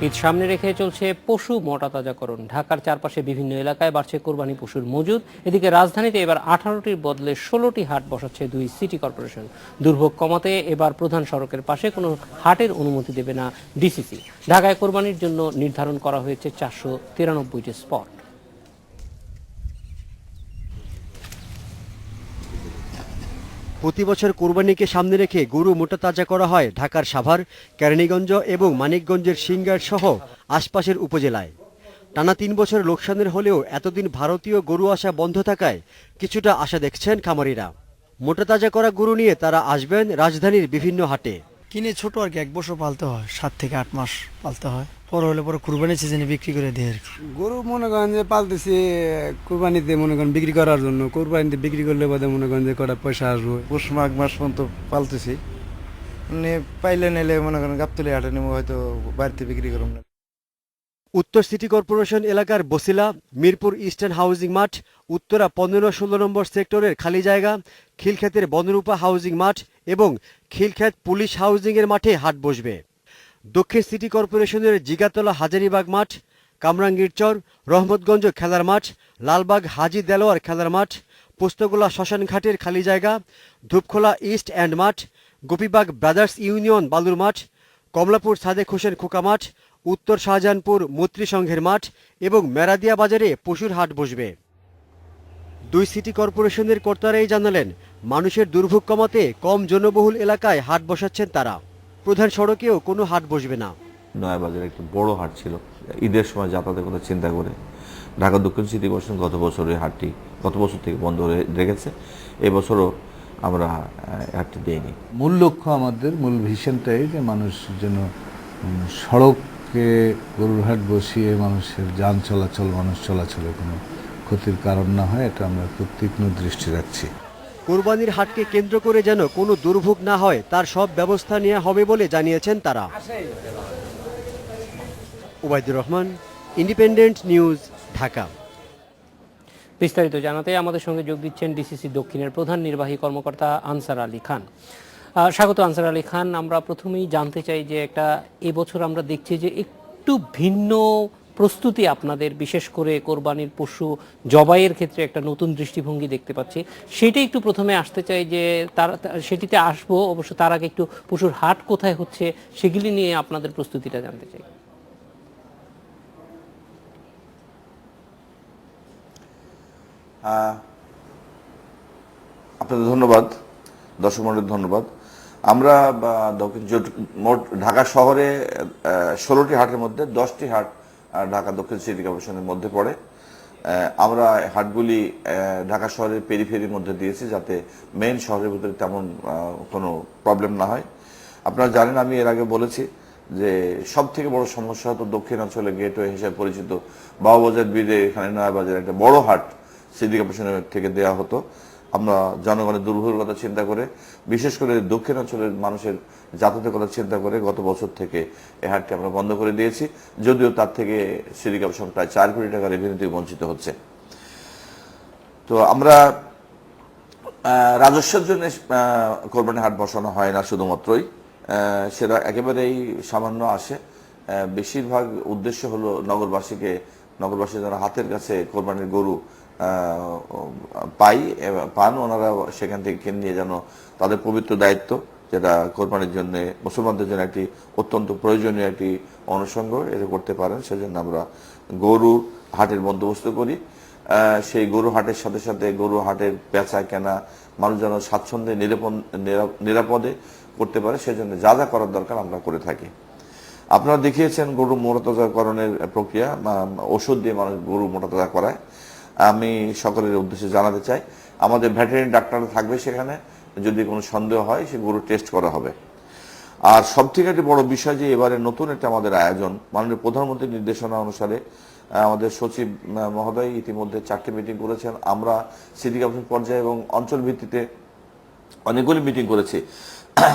ঈদ সামনে রেখে চলছে পশু মোটা তাজাকরণ। ঢাকার চারপাশে বিভিন্ন এলাকায় বাড়ছে কোরবানি পশুর মজুদ। এদিকে রাজধানীতে এবার 18টির বদলে 16টি হাট বসাচ্ছে দুই সিটি কর্পোরেশন। দুর্ভোগ কমাতে এবার প্রধান সড়কের পাশে কোনো হাটের অনুমতি দেবে না ডিসিসি। ঢাকায় কোরবানির জন্য নির্ধারণ করা হয়েছে 493টি স্পট। প্রতি বছর কোরবানিকে সামনে রেখে গরু মোটা তাজা করা হয় ঢাকার সাভার, কেরানীগঞ্জ এবং মানিকগঞ্জের সিংগার সহ আশপাশের উপজেলায়। টানা 3 বছর লোকসানের হলেও এতদিন ভারতীয় গরু আসা বন্ধ থাকায় কিছুটা আশা দেখছেন খামারিরা। মোটা তাজা করা গরু নিয়ে তারা আসবেন রাজধানীর বিভিন্ন হাটে। কিনে ছোট আর কি, 1 বছর পালতে হয়, 7 থেকে 8 মাস পালতে হয়, পরে হলে পরে কুরবানির সিজনে বিক্রি করে দেয় আর কি। গরু মনে করেন যে পালতেছি কুরবানিতে, মনে করেন বিক্রি করার জন্য। কুরবানিতে বিক্রি করলে বাদে মনে করেন যে কটা পয়সা আসবে। পৌষ মাঘ মাস পর্যন্ত পালতেছি, মানে পাইলে নিলে মনে করেন গাবতলি হাটে নেবো, হয়তো বাড়িতে বিক্রি করব না। উত্তর সিটি কর্পোরেশন এলাকার বসিলা, মিরপুর ইস্টার্ন হাউজিং মাঠ, উত্তরা 15-16 নম্বর সেক্টরের খালি জায়গা, খিলক্ষেতের বনরূপা হাউজিং মাঠ এবং খিলক্ষেত পুলিশ হাউজিংয়ের মাঠে হাট বসবে। দক্ষিণ সিটি কর্পোরেশনের জিগাতলা হাজারীবাগ মাঠ, কামরাঙ্গীরচর, রহমতগঞ্জ খেলার মাঠ, লালবাগ হাজি দেলোয়ার খেলার মাঠ, পোস্তগোলা শ্মশানঘাটের খালি জায়গা, ধূপখোলা ইস্ট অ্যান্ড মাঠ, গোপীবাগ ব্রাদার্স ইউনিয়ন বালুর মাঠ, কমলাপুর সাদেক হোসেন খোকা মাঠ, উত্তর শাহজাহানপুর মৈত্রী সংঘের মাঠ এবং মেরাদিয়া বাজারে পশুর হাট বসবে। দুই সিটি কর্পোরেশনের কর্তারাই জানালেন, মানুষের দুর্ভোগ কমাতে কম জনবহুল এলাকায় হাট বসাচ্ছেন তারা। প্রধান সড়কেও কোনো হাট বসবে না। নয়াবাজারে একটি বড় হাট ছিল, ঈদের সময় যাতায়াতের কথা চিন্তা করে ঢাকা দক্ষিণ সিটি কর্পোরেশন গত বছর থেকে বন্ধ রেখেছে। এবছরও আমরা হাটটি দিইনি। মূল লক্ষ্য, আমাদের মূল ভিশনটাই যে মানুষ যেন সড়কে গরুর হাট বসিয়ে মানুষের যান চলাচল, মানুষ চলাচলে কোনো ক্ষতির কারণ না হয়, এটা আমরা খুব তীক্ষ্ণ দৃষ্টি রাখছি। কোরবানির হাটকে কেন্দ্র করে যেন কোনো দুর্ভোগ না হয় তার সব ব্যবস্থা নেওয়া হবে বলে জানিয়েছেন তারা। Obaidur Rahman, independent news, Dhaka. বিস্তারিত জানাতে আমাদের সঙ্গে যোগ দিচ্ছেন ডিসিসি দক্ষিণের প্রধান নির্বাহী কর্মকর্তা আনসার আলী খান। স্বাগত আনসার আলী খান। আমরা প্রথমেই জানতে চাই যে এবছর আমরা দেখছি যে একটু ভিন্ন প্রস্তুতি আপনাদের, বিশেষ করে কোরবানির পশু জবাইয়ের ক্ষেত্রে একটা নতুন দৃষ্টিভঙ্গি দেখতে পাচ্ছি। সেটাই একটু প্রথমে আসতে চাই যে সেটিতে আসবো, অবশ্য তার আগে একটু পশুর হাট কোথায় হচ্ছে সেগুলি নিয়ে আপনাদের প্রস্তুতিটা জানতে চাই। আপনাদের ধন্যবাদ, দর্শক মণ্ডলীর ধন্যবাদ। আমরা মোট ঢাকা শহরে 16টি হাটের মধ্যে 10টি হাট ঢাকা দক্ষিণ সিটি কর্পোরেশনের মধ্যে পড়ে। আমরা হাটগুলি ঢাকা শহরের পেরিফেরির মধ্যে দিয়েছি, যাতে মেইন শহরের ভিতরে তেমন কোনো প্রবলেম না হয়। আপনারা জানেন, আমি এর আগে বলেছি যে সব থেকে বড় সমস্যা হতো দক্ষিণাঞ্চলে গেটওয়ে হিসেবে পরিচিত বাবুবাজার ব্রিজে, এখানে নয়াবাজার একটা বড় হাট সিটি কর্পোরেশনের থেকে দেওয়া হতো। আমরা জনগণের দুর্ভোগের কথা চিন্তা করে, বিশেষ করে দক্ষিণাঞ্চলের মানুষের যাতায়াতের কথা চিন্তা করে গত বছর থেকে এই হাটটি আমরা বন্ধ করে দিয়েছি, যদিও তার থেকে সিটি কর্পোরেশন প্রায় 4 কোটি টাকা রেভিনিউ থেকে বঞ্চিত হচ্ছে। তো আমরা রাজস্বের জন্য কোরবানি হাট বসানো হয় না শুধুমাত্রই, সেটা একেবারেই সামান্য আসে। বেশিরভাগ উদ্দেশ্য হলো নগরবাসী যেন হাতের কাছে কোরবানির গরু পান, ওনারা সেখান থেকে কিনে নিয়ে যেন তাদের পবিত্র দায়িত্ব, যেটা কোরবানির জন্য মুসলমানদের জন্য একটি অত্যন্ত প্রয়োজনীয় একটি অনুষঙ্গ, এটা করতে পারেন। সেজন্য আমরা গরু হাটের বন্দোবস্ত করি। সেই গরু হাটের সাথে সাথে গরু হাটের বেচা কেনা মানুষ যেন স্বাচ্ছন্দ্যে নিরাপদে করতে পারে, সেজন্য যা যা করার দরকার আমরা করে থাকি। আপনারা দেখিয়েছেন গরু মোটাতাজাকরণের প্রক্রিয়া, ওষুধ দিয়ে মানুষ গরু মোটাতাজা করায়। আমি সকলের উদ্দেশ্যে জানাতে চাই, আমাদের ভেটেরিনারি ডাক্তার থাকবে সেখানে, যদি কোনো সন্দেহ হয় সে গরু টেস্ট করা হবে। আর সব থেকে একটি বড় বিষয় যে এবারে নতুন একটা আমাদের আয়োজন, মাননীয় প্রধানমন্ত্রীর নির্দেশনা অনুসারে আমাদের সচিব মহোদয় ইতিমধ্যে 4টি মিটিং করেছেন। আমরা সিটি কর্পোরেশন পর্যায়ে এবং অঞ্চল ভিত্তিতে অনেকগুলি মিটিং করেছি।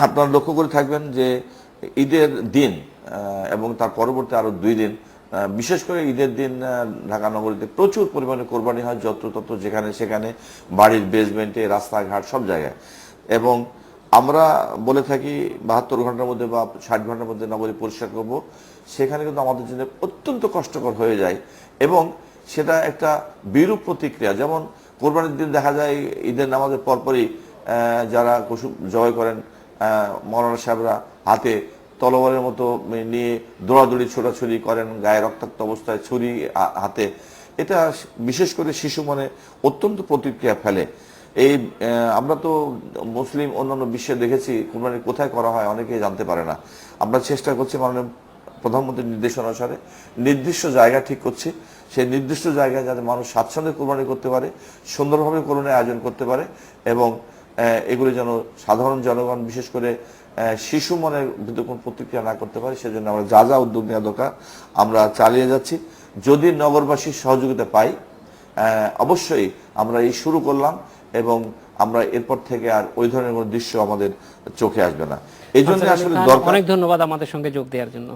আপনারা লক্ষ্য করে থাকবেন যে ঈদের দিন এবং তার পরবর্তী আরো 2 দিন, বিশেষ করে ঈদের দিন ঢাকা নগরীতে প্রচুর পরিমাণে কোরবানি হয়, যত্রতত্র যেখানে সেখানে, বাড়ির বেসমেন্টে, রাস্তাঘাট, সব জায়গায়। এবং আমরা বলে থাকি 72 ঘন্টার মধ্যে বা 60 ঘন্টার মধ্যে নগরী পরিষ্কার করব, সেখানে কিন্তু আমাদের জন্য অত্যন্ত কষ্টকর হয়ে যায় এবং সেটা একটা বিরূপ প্রতিক্রিয়া। যেমন কোরবানির দিন দেখা যায় ঈদের নামাজের পরপরই যারা পশু জবাই করেন মৌলানা সাহেবরা হাতে তলোয়ারের মতো নিয়ে দৌড়াদৌড়ি ছোটাছুড়ি করেন, গায়ে রক্তাক্ত অবস্থায় ছুরি হাতে। এটা বিশেষ করে শিশু মনে অত্যন্ত প্রতিক্রিয়া ফেলে। এই আমরা তো মুসলিম অন্যান্য বিশ্বে দেখেছি কোরবানি কোথায় করা হয় অনেকেই জানতে পারে না। আমরা চেষ্টা করছি মাননীয় প্রধানমন্ত্রীর নির্দেশ অনুসারে নির্দিষ্ট জায়গা ঠিক করছি, সেই নির্দিষ্ট জায়গায় যাতে মানুষ স্বাচ্ছন্দ্যে কোরবানি করতে পারে, সুন্দরভাবে কোরবানি আয়োজন করতে পারে এবং এগুলি যেন সাধারণ জনগণ বিশেষ করে শিশু মনের ভিতরে কোনো প্রতিক্রিয়া না করতে পারে, সেজন্য আমরা যা যা উদ্যোগ নেওয়া দরকার আমরা চালিয়ে যাচ্ছি। যদি নগরবাসীর সহযোগিতা পাই অবশ্যই আমরা এই শুরু করলাম এবং আমরা এরপর থেকে আর ওই ধরনের কোনো দৃশ্য আমাদের চোখে আসবে না। এই জন্য আসলে দরকার। অনেক ধন্যবাদ আমাদের সঙ্গে যোগ দেওয়ার জন্য।